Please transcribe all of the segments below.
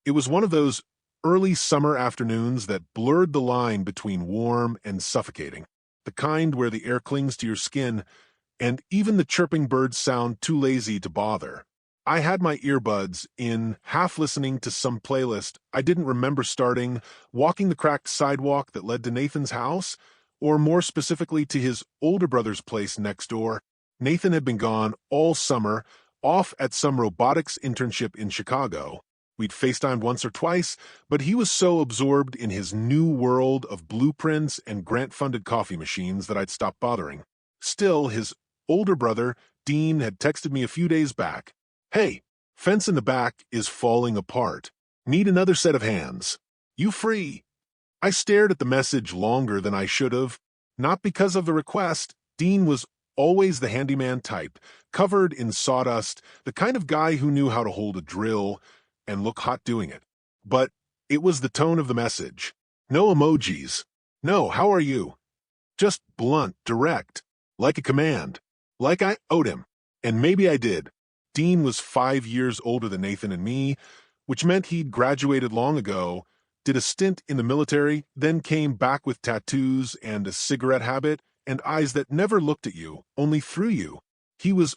It was one of those early summer afternoons that blurred the line between warm and suffocating, the kind where the air clings to your skin and even the chirping birds sound too lazy to bother. I had my earbuds in, half listening to some playlist I didn't remember starting, walking the cracked sidewalk that led to Nathan's house, or more specifically to his older brother's place next door. Nathan had been gone all summer, off at some robotics internship in Chicago. We'd FaceTimed once or twice, but he was so absorbed in his new world of blueprints and grant-funded coffee machines that I'd stopped bothering. Still, his older brother, Dean, had texted me a few days back. "Hey, fence in the back is falling apart. Need another set of hands. You free?" I stared at the message longer than I should have. Not because of the request. Dean was always the handyman type, covered in sawdust, the kind of guy who knew how to hold a drill and look hot doing it. But it was the tone of the message. No emojis. No, how are you? Just blunt, direct, like a command. Like I owed him. And maybe I did. Dean was 5 years older than Nathan and me, which meant he'd graduated long ago, did a stint in the military, then came back with tattoos and a cigarette habit and eyes that never looked at you, only through you. He was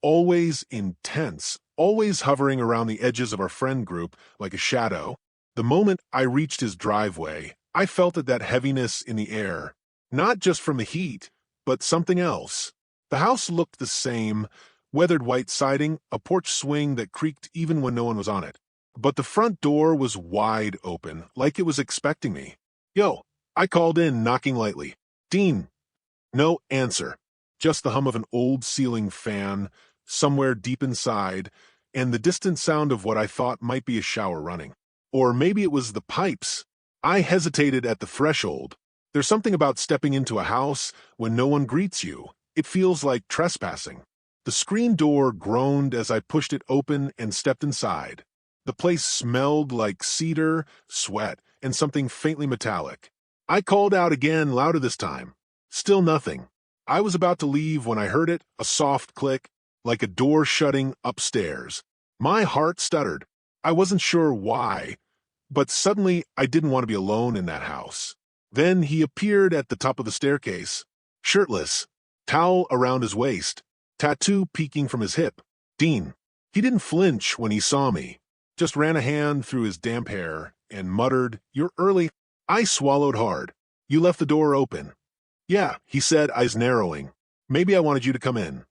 always intense, always hovering around the edges of our friend group like a shadow. The moment I reached his driveway, I felt that heaviness in the air, not just from the heat, but something else. The house looked the same, weathered white siding, a porch swing that creaked even when no one was on it. But the front door was wide open, like it was expecting me. "Yo," I called in, knocking lightly. "Dean." No answer. Just the hum of an old ceiling fan, somewhere deep inside, and the distant sound of what I thought might be a shower running. Or maybe it was the pipes. I hesitated at the threshold. There's something about stepping into a house when no one greets you. It feels like trespassing. The screen door groaned as I pushed it open and stepped inside. The place smelled like cedar, sweat, and something faintly metallic. I called out again, louder this time. Still nothing. I was about to leave when I heard it, a soft click, like a door shutting upstairs. My heart stuttered. I wasn't sure why, but suddenly I didn't want to be alone in that house. Then he appeared at the top of the staircase, shirtless, towel around his waist, tattoo peeking from his hip. Dean. He didn't flinch when he saw me, just ran a hand through his damp hair and muttered, "You're early." I swallowed hard. "You left the door open." "Yeah," he said, eyes narrowing. "Maybe I wanted you to come in."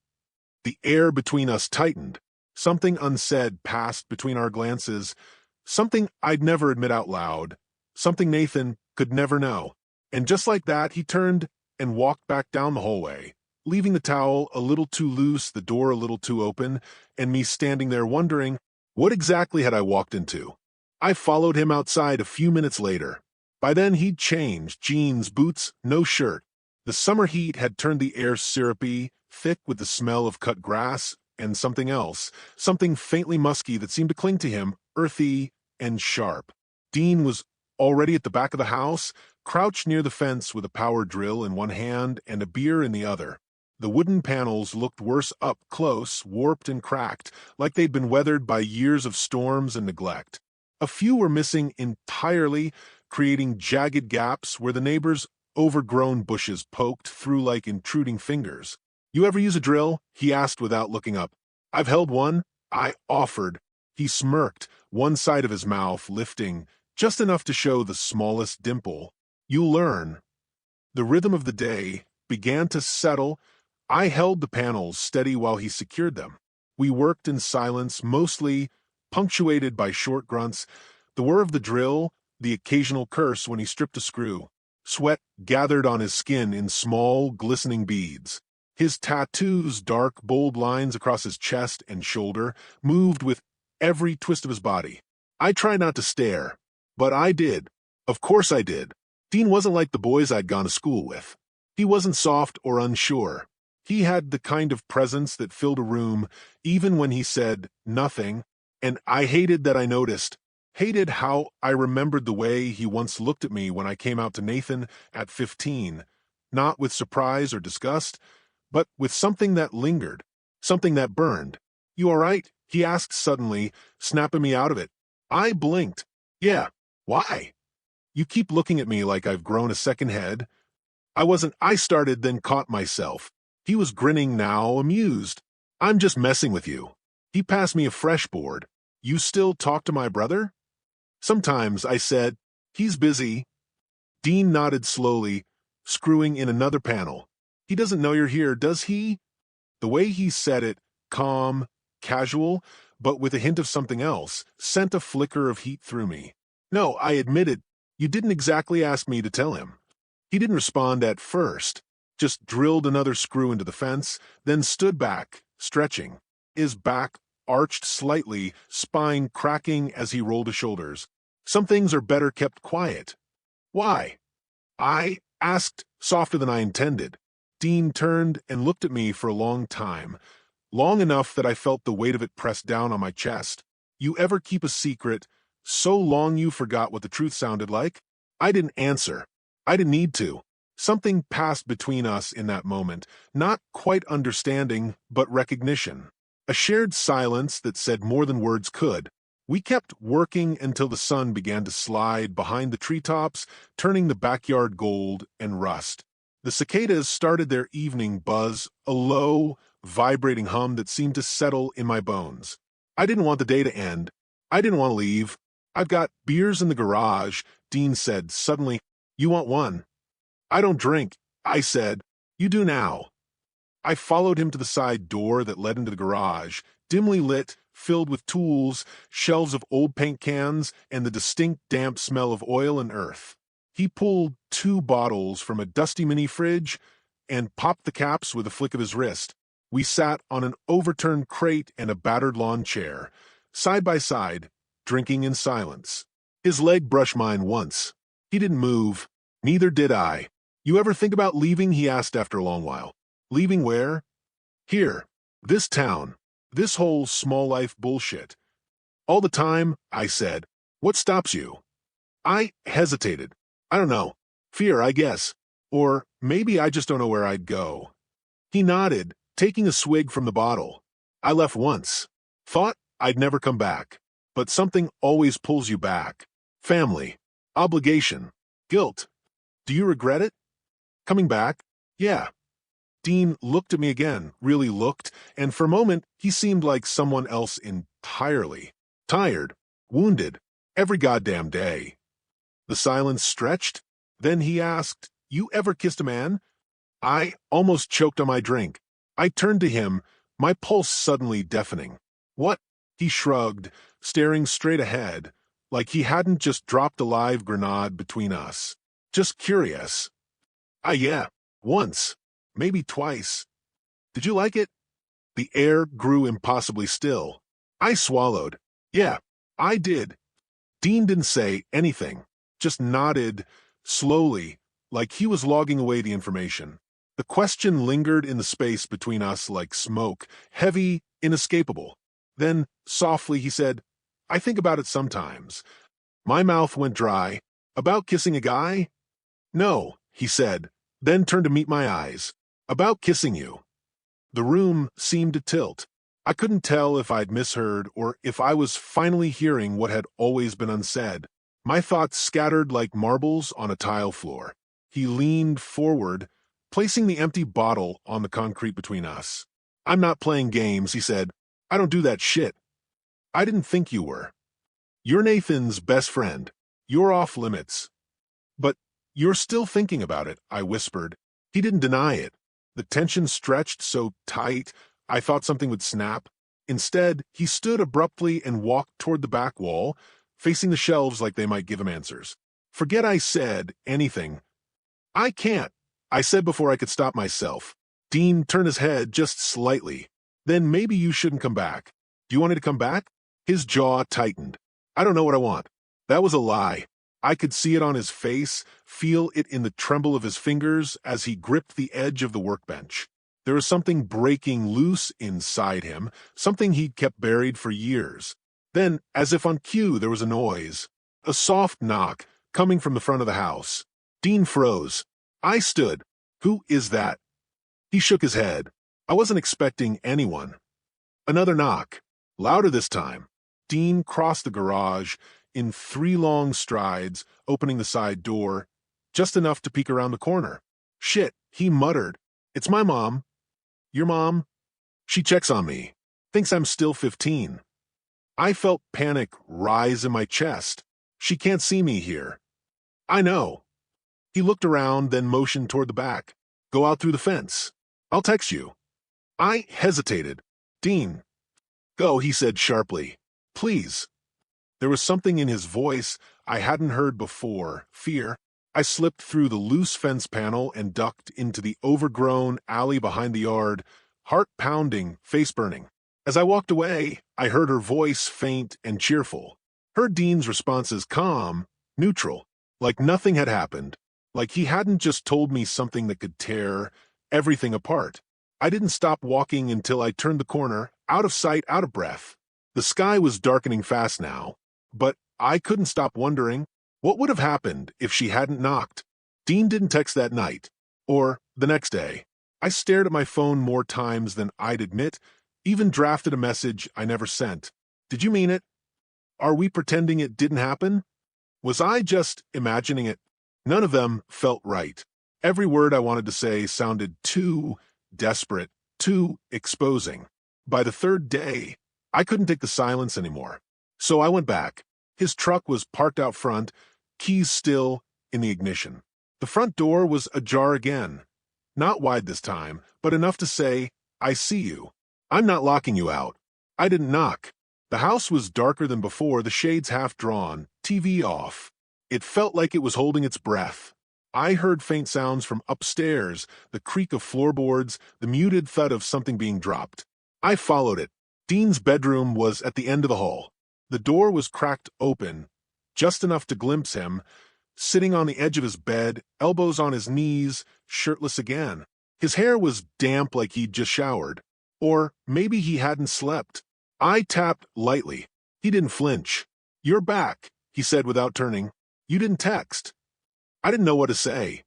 The air between us tightened. Something unsaid passed between our glances, something I'd never admit out loud, something Nathan could never know. And just like that, he turned and walked back down the hallway, leaving the towel a little too loose, the door a little too open, and me standing there wondering, what exactly had I walked into? I followed him outside a few minutes later. By then he'd changed, jeans, boots, no shirt. The summer heat had turned the air syrupy, thick with the smell of cut grass, and something else, something faintly musky that seemed to cling to him, earthy and sharp. Dean was already at the back of the house, crouched near the fence with a power drill in one hand and a beer in the other. The wooden panels looked worse up close, warped and cracked, like they'd been weathered by years of storms and neglect. A few were missing entirely, creating jagged gaps where the neighbors' overgrown bushes poked through like intruding fingers. "You ever use a drill?" he asked without looking up. "I've held one," I offered. He smirked, one side of his mouth lifting, just enough to show the smallest dimple. "You'll learn." The rhythm of the day began to settle. I held the panels steady while he secured them. We worked in silence, mostly punctuated by short grunts, the whir of the drill, the occasional curse when he stripped a screw. Sweat gathered on his skin in small, glistening beads. His tattoos, dark, bold lines across his chest and shoulder, moved with every twist of his body. I tried not to stare, but I did. Of course I did. Dean wasn't like the boys I'd gone to school with. He wasn't soft or unsure. He had the kind of presence that filled a room, even when he said nothing, and I hated that I noticed. Hated how I remembered the way he once looked at me when I came out to Nathan at 15, not with surprise or disgust, but with something that lingered, something that burned. "You all right?" he asked suddenly, snapping me out of it. I blinked. Yeah, why? You keep looking at me like I've grown a second head. I started, then caught myself. He was grinning now, amused. I'm just messing with you. He passed me a fresh board. You still talk to my brother? Sometimes, I said. He's busy. Dean nodded slowly, screwing in another panel. He doesn't know you're here, does he? The way he said it, calm, casual, but with a hint of something else, sent a flicker of heat through me. No, I admitted, you didn't exactly ask me to tell him. He didn't respond at first, just drilled another screw into the fence, then stood back, stretching, his back arched slightly, spine cracking as he rolled his shoulders. Some things are better kept quiet. Why? I asked, softer than I intended. Dean turned and looked at me for a long time, long enough that I felt the weight of it pressed down on my chest. You ever keep a secret so long you forgot what the truth sounded like? I didn't answer. I didn't need to. Something passed between us in that moment, not quite understanding, but recognition. A shared silence that said more than words could. We kept working until the sun began to slide behind the treetops, turning the backyard gold and rust. The cicadas started their evening buzz, a low, vibrating hum that seemed to settle in my bones. I didn't want the day to end. I didn't want to leave. I've got beers in the garage, Dean said suddenly. You want one? I don't drink, I said. You do now. I followed him to the side door that led into the garage, dimly lit, filled with tools, shelves of old paint cans, and the distinct damp smell of oil and earth. He pulled 2 bottles from a dusty mini-fridge and popped the caps with a flick of his wrist. We sat on an overturned crate and a battered lawn chair, side by side, drinking in silence. His leg brushed mine once. He didn't move. Neither did I. You ever think about leaving? He asked after a long while. Leaving where? Here. This town. This whole small life bullshit. All the time, I said. What stops you? I hesitated. I don't know. Fear, I guess. Or maybe I just don't know where I'd go. He nodded, taking a swig from the bottle. I left once. Thought I'd never come back. But something always pulls you back. Family. Obligation. Guilt. Do you regret it? Coming back? Yeah. Dean looked at me again, really looked, and for a moment he seemed like someone else entirely. Tired. Wounded. Every goddamn day. The silence stretched. Then he asked, You ever kissed a man? I almost choked on my drink. I turned to him, my pulse suddenly deafening. What? He shrugged, staring straight ahead, like he hadn't just dropped a live grenade between us. Just curious. Yeah, once. Maybe twice. Did you like it? The air grew impossibly still. I swallowed. Yeah, I did. Dean didn't say anything, just nodded, slowly, like he was logging away the information. The question lingered in the space between us like smoke, heavy, inescapable. Then, softly, he said, I think about it sometimes. My mouth went dry. About kissing a guy? No, he said, then turned to meet my eyes. About kissing you. The room seemed to tilt. I couldn't tell if I'd misheard or if I was finally hearing what had always been unsaid. My thoughts scattered like marbles on a tile floor. He leaned forward, placing the empty bottle on the concrete between us. I'm not playing games, he said. I don't do that shit. I didn't think you were. You're Nathan's best friend. You're off limits. But you're still thinking about it, I whispered. He didn't deny it. The tension stretched so tight, I thought something would snap. Instead, he stood abruptly and walked toward the back wall, facing the shelves like they might give him answers. Forget I said anything. I can't, I said before I could stop myself. Dean turned his head just slightly. Then maybe you shouldn't come back. Do you want me to come back? His jaw tightened. I don't know what I want. That was a lie. I could see it on his face, feel it in the tremble of his fingers as he gripped the edge of the workbench. There was something breaking loose inside him, something he'd kept buried for years. Then, as if on cue, there was a noise. A soft knock, coming from the front of the house. Dean froze. I stood. Who is that? He shook his head. I wasn't expecting anyone. Another knock. Louder this time. Dean crossed the garage in 3 long strides, opening the side door, just enough to peek around the corner. "Shit," he muttered. "It's my mom." "Your mom?" "She checks on me. Thinks I'm still 15. I felt panic rise in my chest. "She can't see me here." "I know." He looked around, then motioned toward the back. "Go out through the fence. I'll text you." I hesitated. "Dean." "Go," he said sharply. "Please." There was something in his voice I hadn't heard before, fear. I slipped through the loose fence panel and ducked into the overgrown alley behind the yard, heart pounding, face burning. As I walked away, I heard her voice faint and cheerful. Heard Dean's responses calm, neutral, like nothing had happened, like he hadn't just told me something that could tear everything apart. I didn't stop walking until I turned the corner, out of sight, out of breath. The sky was darkening fast now, but I couldn't stop wondering, what would have happened if she hadn't knocked? Dean didn't text that night, or the next day. I stared at my phone more times than I'd admit, even drafted a message I never sent. Did you mean it? Are we pretending it didn't happen? Was I just imagining it? None of them felt right. Every word I wanted to say sounded too desperate, too exposing. By the third day, I couldn't take the silence anymore. So I went back. His truck was parked out front, keys still in the ignition. The front door was ajar again. Not wide this time, but enough to say, "I see you. I'm not locking you out." I didn't knock. The house was darker than before, the shades half drawn, TV off. It felt like it was holding its breath. I heard faint sounds from upstairs, the creak of floorboards, the muted thud of something being dropped. I followed it. Dean's bedroom was at the end of the hall. The door was cracked open, just enough to glimpse him, sitting on the edge of his bed, elbows on his knees, shirtless again. His hair was damp like he'd just showered. Or maybe he hadn't slept. I tapped lightly. He didn't flinch. "You're back," he said without turning. "You didn't text." I didn't know what to say.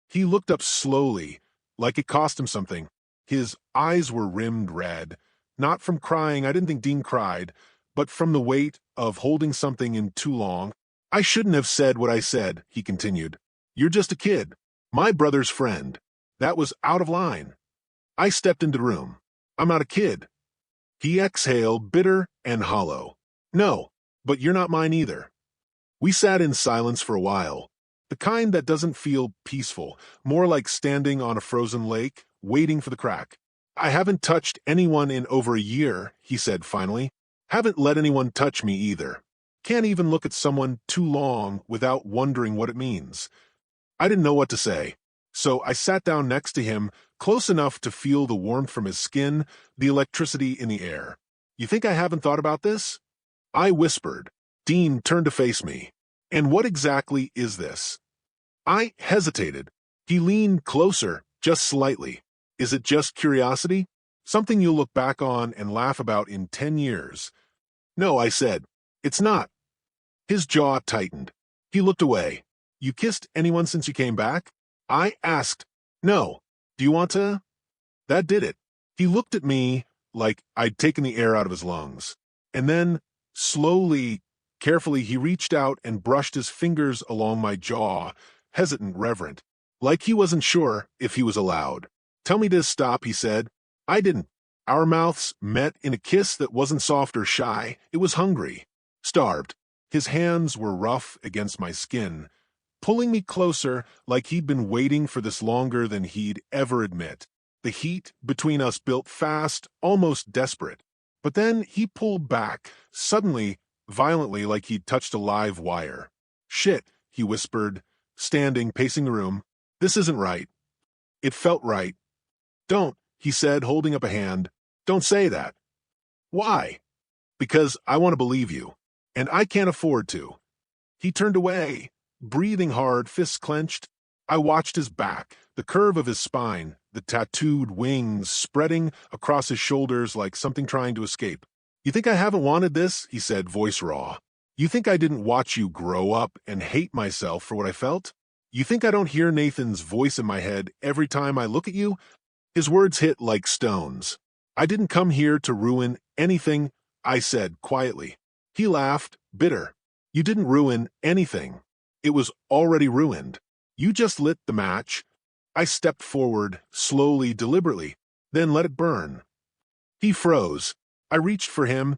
He looked up slowly, like it cost him something. His eyes were rimmed red, not from crying, I didn't think Dean cried, but from the weight of holding something in too long. "I shouldn't have said what I said," he continued. "You're just a kid. My brother's friend. That was out of line." I stepped into the room. "I'm not a kid." He exhaled, bitter and hollow. "No, but you're not mine either." We sat in silence for a while. The kind that doesn't feel peaceful, more like standing on a frozen lake, waiting for the crack. "I haven't touched anyone in over a year," he said finally. "Haven't let anyone touch me either. Can't even look at someone too long without wondering what it means." I didn't know what to say, so I sat down next to him, close enough to feel the warmth from his skin, the electricity in the air. "You think I haven't thought about this?" I whispered. Dean turned to face me. "And what exactly is this?" I hesitated. He leaned closer, just slightly. "Is it just curiosity? Something you'll look back on and laugh about in 10 years? "No," I said. "It's not." His jaw tightened. He looked away. "You kissed anyone since you came back?" I asked. "No. Do you want to?" That did it. He looked at me like I'd taken the air out of his lungs. And then, slowly, carefully, he reached out and brushed his fingers along my jaw, hesitant, reverent, like he wasn't sure if he was allowed. "Tell me to stop," he said. I didn't. Our mouths met in a kiss that wasn't soft or shy. It was hungry, starved. His hands were rough against my skin, pulling me closer like he'd been waiting for this longer than he'd ever admit. The heat between us built fast, almost desperate. But then he pulled back, suddenly, violently, like he'd touched a live wire. "Shit," he whispered, standing, pacing the room. "This isn't right." It felt right. "Don't," he said, holding up a hand. "Don't say that." "Why?" "Because I want to believe you, and I can't afford to." He turned away, breathing hard, fists clenched. I watched his back, the curve of his spine, the tattooed wings spreading across his shoulders like something trying to escape. "You think I haven't wanted this?" he said, voice raw. "You think I didn't watch you grow up and hate myself for what I felt? You think I don't hear Nathan's voice in my head every time I look at you?" His words hit like stones. "I didn't come here to ruin anything," I said quietly. He laughed, bitter. You didn't ruin anything. It was already ruined. You just lit the match. I stepped forward, slowly, deliberately, then let it burn. He froze. I reached for him,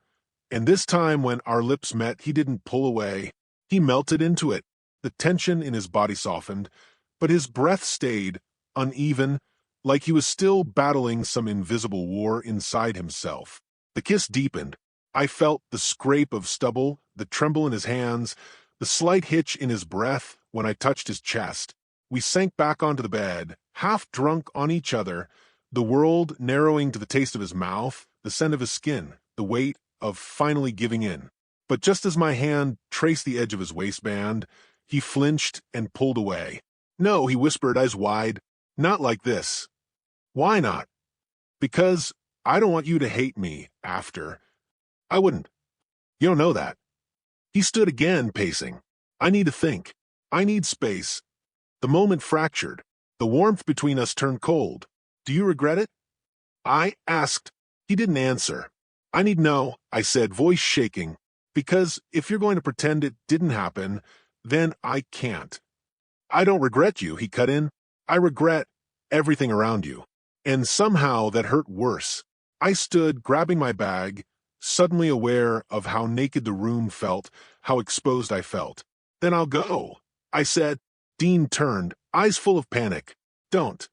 and this time when our lips met, he didn't pull away. He melted into it. The tension in his body softened, but his breath stayed, uneven, like he was still battling some invisible war inside himself. The kiss deepened. I felt the scrape of stubble, the tremble in his hands, the slight hitch in his breath when I touched his chest. We sank back onto the bed, half drunk on each other, the world narrowing to the taste of his mouth, the scent of his skin, the weight of finally giving in. But just as my hand traced the edge of his waistband, he flinched and pulled away. No, he whispered, eyes wide. Not like this. Why not? Because I don't want you to hate me after. I wouldn't. You don't know that. He stood again, pacing. I need to think. I need space. The moment fractured. The warmth between us turned cold. Do you regret it? I asked. He didn't answer. I need know, I said, voice shaking. Because if you're going to pretend it didn't happen, then I can't. I don't regret you, he cut in. I regret everything around you. And somehow that hurt worse. I stood, grabbing my bag, suddenly aware of how naked the room felt, how exposed I felt. Then I'll go, I said. Dean turned, eyes full of panic. Don't.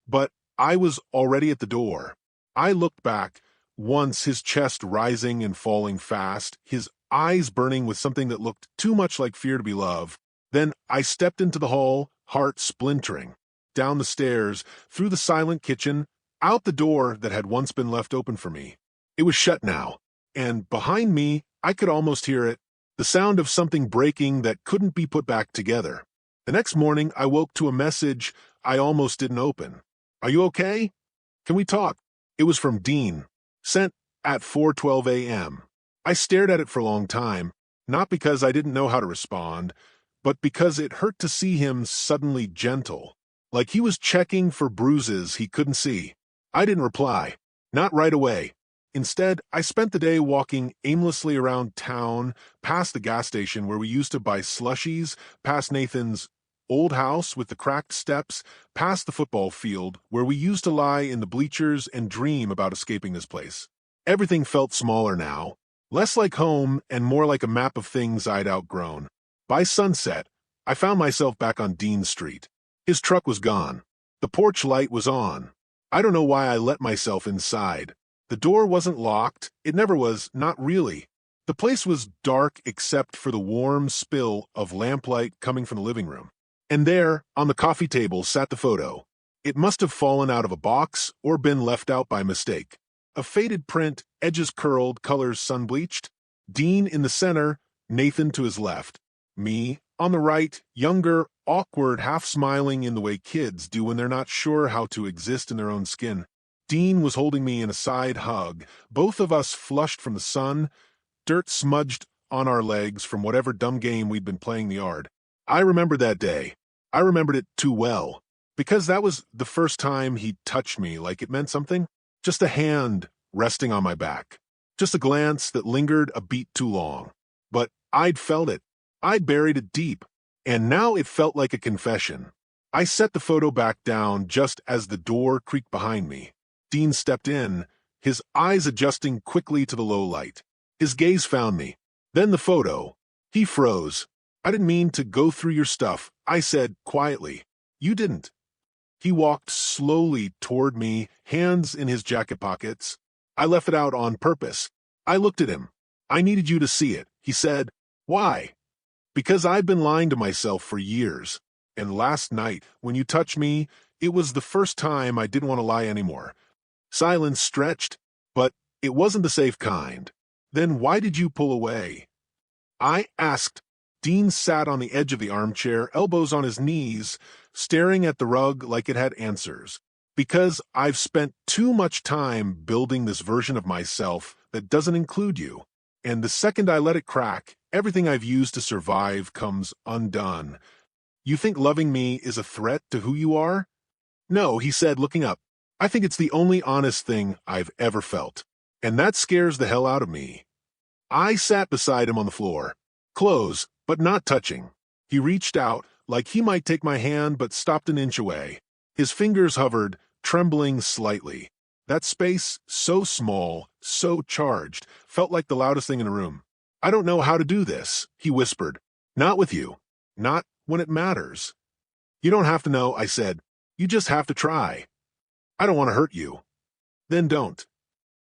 But I was already at the door. I looked back, once his chest rising and falling fast, his eyes burning with something that looked too much like fear to be love. Then I stepped into the hall, heart splintering. Down the stairs, through the silent kitchen, out the door that had once been left open for me. It was shut now, and behind me, I could almost hear it, the sound of something breaking that couldn't be put back together. The next morning, I woke to a message I almost didn't open. Are you okay? Can we talk? It was from Dean, sent at 4:12 a.m. I stared at it for a long time, not because I didn't know how to respond, but because it hurt to see him suddenly gentle, like he was checking for bruises he couldn't see. I didn't reply, not right away. Instead, I spent the day walking aimlessly around town, past the gas station where we used to buy slushies, past Nathan's old house with the cracked steps, past the football field where we used to lie in the bleachers and dream about escaping this place. Everything felt smaller now, less like home and more like a map of things I'd outgrown. By sunset, I found myself back on Dean Street. His truck was gone. The porch light was on. I don't know why I let myself inside. The door wasn't locked. It never was, not really. The place was dark except for the warm spill of lamplight coming from the living room. And there, on the coffee table, sat the photo. It must have fallen out of a box or been left out by mistake. A faded print, edges curled, colors sun-bleached. Dean in the center, Nathan to his left. Me, on the right, younger, awkward, half-smiling in the way kids do when they're not sure how to exist in their own skin. Dean was holding me in a side hug, both of us flushed from the sun, dirt smudged on our legs from whatever dumb game we'd been playing in the yard. I remembered that day. I remembered it too well, because that was the first time he'd touched me like it meant something. Just a hand resting on my back. Just a glance that lingered a beat too long. But I'd felt it. I'd buried it deep. And now it felt like a confession. I set the photo back down just as the door creaked behind me. Dean stepped in, his eyes adjusting quickly to the low light. His gaze found me. Then the photo. He froze. I didn't mean to go through your stuff, I said quietly. You didn't. He walked slowly toward me, hands in his jacket pockets. I left it out on purpose. I looked at him. I needed you to see it, he said. Why? Because I've been lying to myself for years. And last night, when you touched me, it was the first time I didn't want to lie anymore. Silence stretched, but it wasn't the safe kind. Then why did you pull away? I asked. Dean sat on the edge of the armchair, elbows on his knees, staring at the rug like it had answers. Because I've spent too much time building this version of myself that doesn't include you. And the second I let it crack, everything I've used to survive comes undone. You think loving me is a threat to who you are? No, he said, looking up. I think it's the only honest thing I've ever felt. And that scares the hell out of me. I sat beside him on the floor, close, but not touching. He reached out, like he might take my hand, but stopped an inch away. His fingers hovered, trembling slightly. That space, so small, so charged, felt like the loudest thing in the room. I don't know how to do this, he whispered. Not with you. Not when it matters. You don't have to know, I said. You just have to try. I don't want to hurt you. Then don't.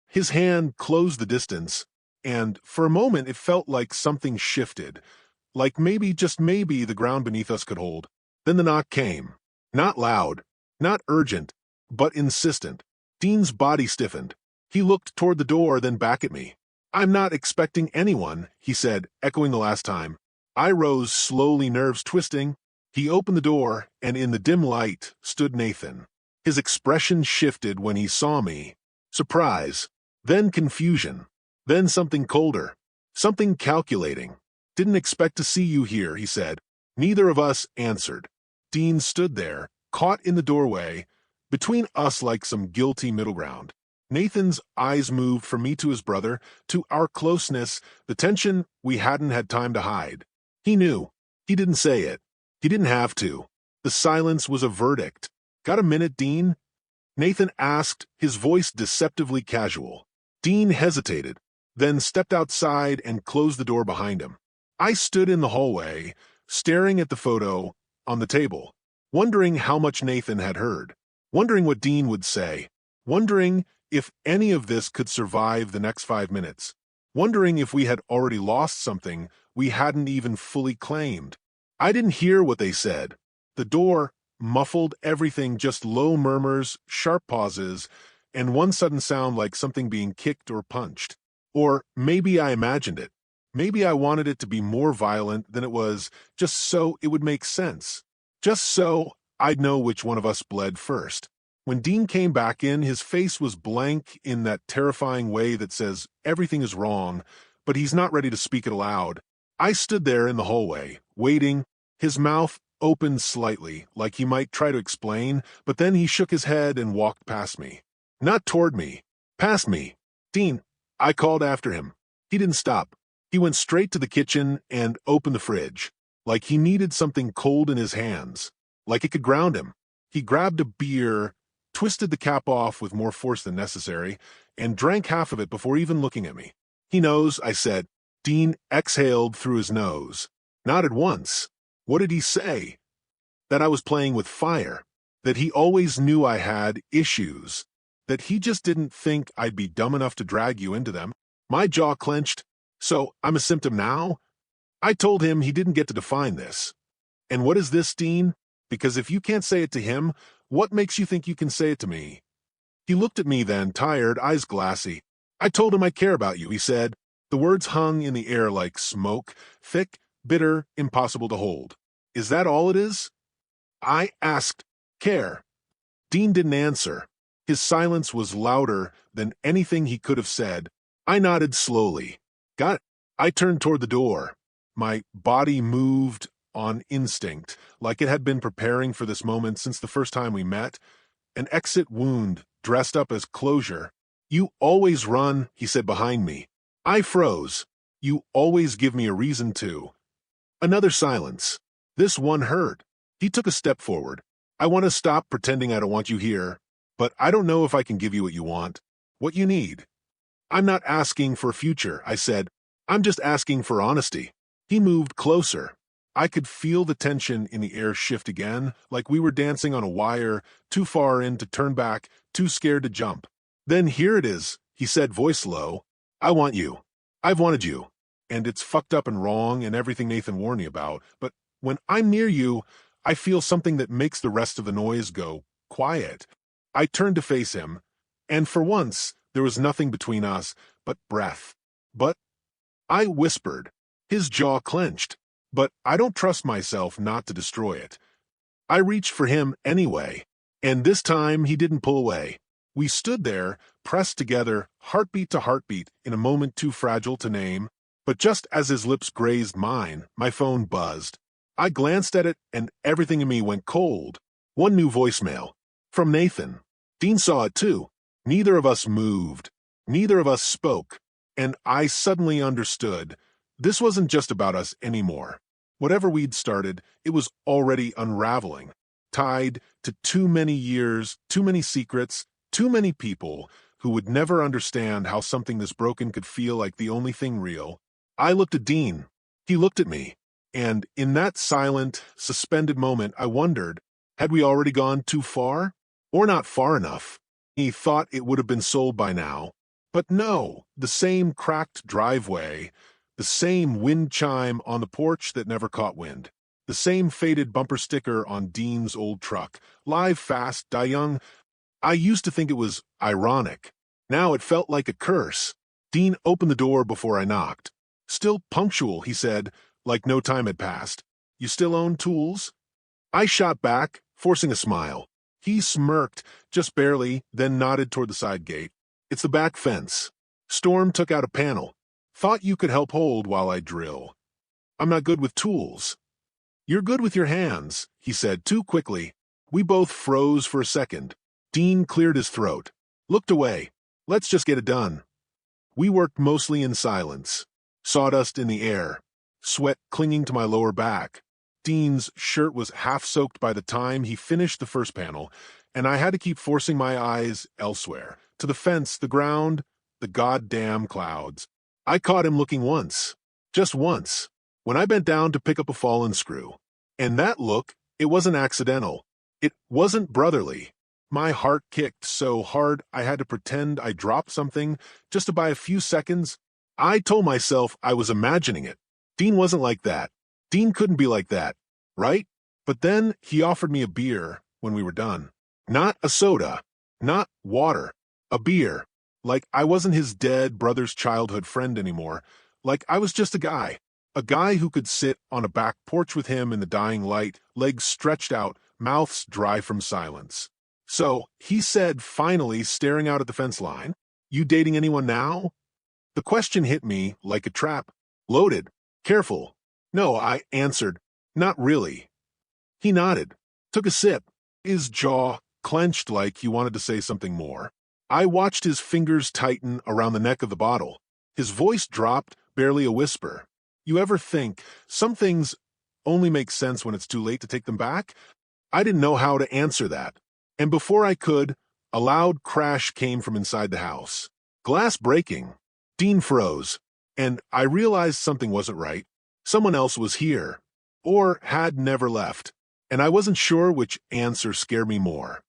His hand closed the distance, and for a moment it felt like something shifted, like maybe, just maybe, the ground beneath us could hold. Then the knock came. Not loud, not urgent, but insistent. Dean's body stiffened. He looked toward the door, then back at me. I'm not expecting anyone, he said, echoing the last time. I rose slowly, nerves twisting. He opened the door, and in the dim light stood Nathan. His expression shifted when he saw me. Surprise, then confusion, then something colder, something calculating. Didn't expect to see you here, he said. Neither of us answered. Dean stood there, caught in the doorway, between us like some guilty middle ground. Nathan's eyes moved from me to his brother, to our closeness, the tension we hadn't had time to hide. He knew. He didn't say it. He didn't have to. The silence was a verdict. Got a minute, Dean? Nathan asked, his voice deceptively casual. Dean hesitated, then stepped outside and closed the door behind him. I stood in the hallway, staring at the photo on the table, wondering how much Nathan had heard, wondering what Dean would say, wondering if any of this could survive the next 5 minutes, wondering if we had already lost something we hadn't even fully claimed. I didn't hear what they said. The door muffled everything, just low murmurs, sharp pauses, and one sudden sound like something being kicked or punched. Or maybe I imagined it. Maybe I wanted it to be more violent than it was, just so it would make sense. Just so I'd know which one of us bled first. When Dean came back in, his face was blank in that terrifying way that says everything is wrong, but he's not ready to speak it aloud. I stood there in the hallway, waiting, his mouth opened slightly, like he might try to explain, but then he shook his head and walked past me. Not toward me, past me. Dean, I called after him. He didn't stop. He went straight to the kitchen and opened the fridge, like he needed something cold in his hands, like it could ground him. He grabbed a beer, twisted the cap off with more force than necessary, and drank half of it before even looking at me. He knows, I said. Dean exhaled through his nose. Nodded once. What did he say? That I was playing with fire. That he always knew I had issues. That he just didn't think I'd be dumb enough to drag you into them. My jaw clenched. So I'm a symptom now? I told him he didn't get to define this. And what is this, Dean? Because if you can't say it to him, what makes you think you can say it to me? He looked at me then, tired, eyes glassy. I told him I care about you, he said. The words hung in the air like smoke, thick, bitter, impossible to hold. Is that all it is? I asked. Care. Dean didn't answer. His silence was louder than anything he could have said. I nodded slowly. Got it. I turned toward the door. My body moved on instinct, like it had been preparing for this moment since the first time we met. An exit wound, dressed up as closure. You always run, he said behind me. I froze. You always give me a reason to. Another silence. This one hurt. He took a step forward. I want to stop pretending I don't want you here, but I don't know if I can give you what you want, what you need. I'm not asking for a future, I said. I'm just asking for honesty. He moved closer. I could feel the tension in the air shift again, like we were dancing on a wire, too far in to turn back, too scared to jump. Then here it is, he said, voice low. I want you. I've wanted you. And it's fucked up and wrong and everything Nathan warned me about, but when I'm near you, I feel something that makes the rest of the noise go quiet. I turned to face him, and for once, there was nothing between us but breath. But I whispered. His jaw clenched. But I don't trust myself not to destroy it. I reached for him anyway, and this time he didn't pull away. We stood there, pressed together, heartbeat to heartbeat, in a moment too fragile to name. But just as his lips grazed mine, my phone buzzed. I glanced at it, and everything in me went cold. One new voicemail. From Nathan. Dean saw it too. Neither of us moved. Neither of us spoke. And I suddenly understood. This wasn't just about us anymore. Whatever we'd started, it was already unraveling, tied to too many years, too many secrets, too many people who would never understand how something this broken could feel like the only thing real. I looked at Dean. He looked at me. And in that silent, suspended moment, I wondered, had we already gone too far? Or not far enough? He thought it would have been sold by now. But no, the same cracked driveway, the same wind chime on the porch that never caught wind, the same faded bumper sticker on Dean's old truck, live fast, die young. I used to think it was ironic. Now it felt like a curse. Dean opened the door before I knocked. Still punctual, he said, like no time had passed. You still own tools? I shot back, forcing a smile. He smirked, just barely, then nodded toward the side gate. It's the back fence. Storm took out a panel. Thought you could help hold while I drill. I'm not good with tools. You're good with your hands, he said too quickly. We both froze for a second. Dean cleared his throat. Looked away. Let's just get it done. We worked mostly in silence. Sawdust in the air. Sweat clinging to my lower back. Dean's shirt was half soaked by the time he finished the first panel, and I had to keep forcing my eyes elsewhere. To the fence, the ground, the goddamn clouds. I caught him looking once. Just once. When I bent down to pick up a fallen screw. And that look, it wasn't accidental. It wasn't brotherly. My heart kicked so hard I had to pretend I dropped something just to buy a few seconds. I told myself I was imagining it. Dean wasn't like that. Dean couldn't be like that, right? But then he offered me a beer when we were done. Not a soda. Not water. A beer. Like I wasn't his dead brother's childhood friend anymore. Like I was just a guy. A guy who could sit on a back porch with him in the dying light, legs stretched out, mouths dry from silence. So, he said finally, staring out at the fence line, "You dating anyone now?" The question hit me like a trap. Loaded. Careful. No, I answered. Not really. He nodded. Took a sip. His jaw clenched like he wanted to say something more. I watched his fingers tighten around the neck of the bottle. His voice dropped, barely a whisper. You ever think some things only make sense when it's too late to take them back? I didn't know how to answer that. And before I could, a loud crash came from inside the house. Glass breaking. Dean froze. And I realized something wasn't right. Someone else was here. Or had never left. And I wasn't sure which answer scared me more.